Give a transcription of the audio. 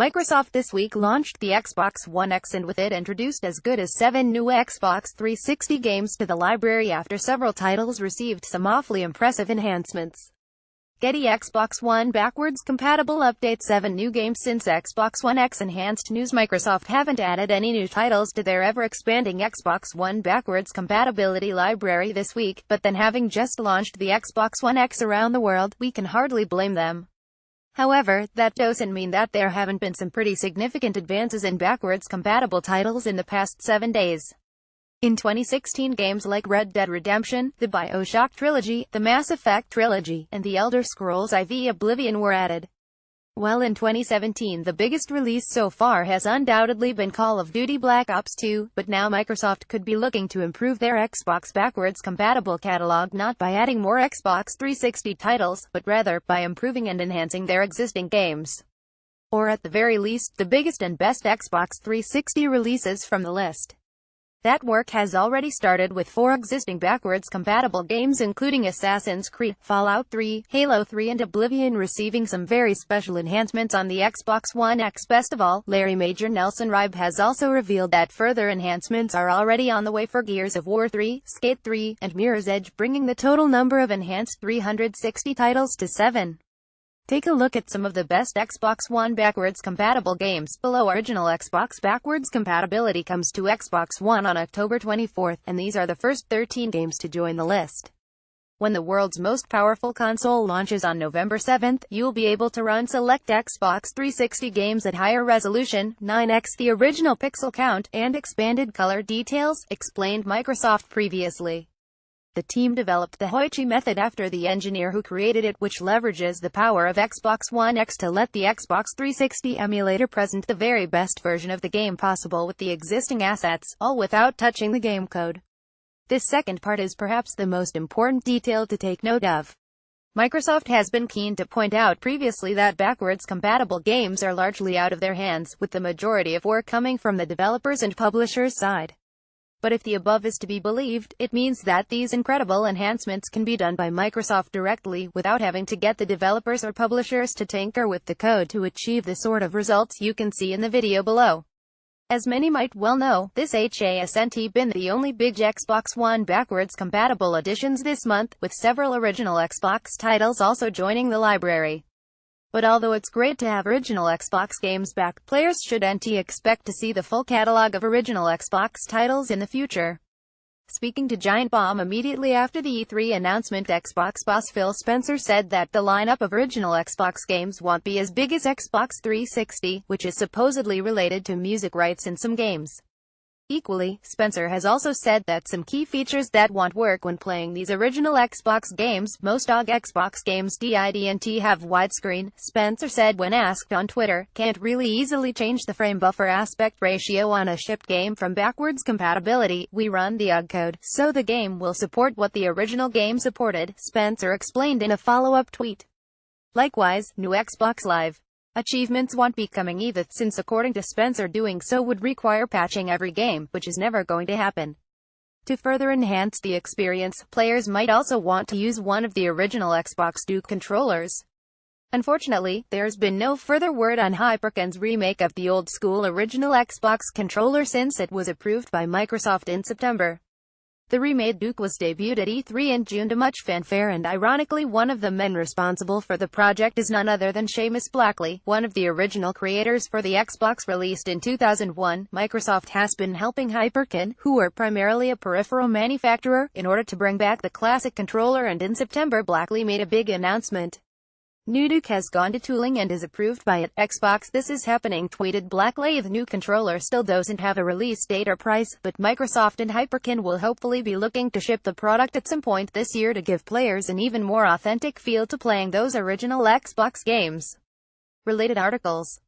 Microsoft this week launched the Xbox One X and with it introduced as good as 7 new Xbox 360 games to the library after several titles received some awfully impressive enhancements. Getty Xbox One backwards compatible update. 7 new games since Xbox One X enhanced news. Microsoft haven't added any new titles to their ever-expanding Xbox One backwards compatibility library this week, but then having just launched the Xbox One X around the world, we can hardly blame them. However, that doesn't mean that there haven't been some pretty significant advances in backwards compatible titles in the past 7 days. In 2016, games like Red Dead Redemption, the BioShock trilogy, the Mass Effect trilogy, and The Elder Scrolls IV Oblivion were added. While in 2017 the biggest release so far has undoubtedly been Call of Duty Black Ops 2, but now Microsoft could be looking to improve their Xbox backwards compatible catalog not by adding more Xbox 360 titles, but rather by improving and enhancing their existing games. Or at the very least, the biggest and best Xbox 360 releases from the list. That work has already started with 4 existing backwards compatible games including Assassin's Creed, Fallout 3, Halo 3 and Oblivion receiving some very special enhancements on the Xbox One X. Best of all, Larry Major Nelson Ribe has also revealed that further enhancements are already on the way for Gears of War 3, Skate 3, and Mirror's Edge, bringing the total number of enhanced 360 titles to 7. Take a look at some of the best Xbox One backwards compatible games. Below. Original Xbox backwards compatibility comes to Xbox One on October 24th, and these are the first 13 games to join the list. When the world's most powerful console launches on November 7th, you'll be able to run select Xbox 360 games at higher resolution, 9x the original pixel count, and expanded color details, explained Microsoft previously. The team developed the Hoichi method after the engineer who created it, which leverages the power of Xbox One X to let the Xbox 360 emulator present the very best version of the game possible with the existing assets, all without touching the game code. This second part is perhaps the most important detail to take note of. Microsoft has been keen to point out previously that backwards compatible games are largely out of their hands, with the majority of work coming from the developers and publishers' side. But if the above is to be believed, it means that these incredible enhancements can be done by Microsoft directly, without having to get the developers or publishers to tinker with the code to achieve the sort of results you can see in the video below. As many might well know, this hasn't been the only big Xbox One backwards compatible additions this month, with several original Xbox titles also joining the library. But although it's great to have original Xbox games back, players shouldn't expect to see the full catalog of original Xbox titles in the future. Speaking to Giant Bomb immediately after the E3 announcement, Xbox boss Phil Spencer said that the lineup of original Xbox games won't be as big as Xbox 360, which is supposedly related to music rights in some games. Equally, Spencer has also said that some key features that won't work when playing these original Xbox games. Most OG Xbox games didn't have widescreen, Spencer said when asked on Twitter, can't really easily change the frame buffer aspect ratio on a shipped game from backwards compatibility. We run the OG code, so the game will support what the original game supported, Spencer explained in a follow-up tweet. Likewise, new Xbox Live achievements won't be coming either, since according to Spencer doing so would require patching every game, which is never going to happen. To further enhance the experience, players might also want to use one of the original Xbox Duke controllers. Unfortunately, there's been no further word on Hyperkin's remake of the old-school original Xbox controller since it was approved by Microsoft in September. The remade Duke was debuted at E3 in June to much fanfare, and ironically one of the men responsible for the project is none other than Seamus Blackley, one of the original creators for the Xbox released in 2001. Microsoft has been helping Hyperkin, who are primarily a peripheral manufacturer, in order to bring back the classic controller, and in September Blackley made a big announcement. New Duke has gone to tooling and is approved by Xbox. This is happening, tweeted Blackley. The new controller still doesn't have a release date or price, but Microsoft and Hyperkin will hopefully be looking to ship the product at some point this year to give players an even more authentic feel to playing those original Xbox games. Related articles.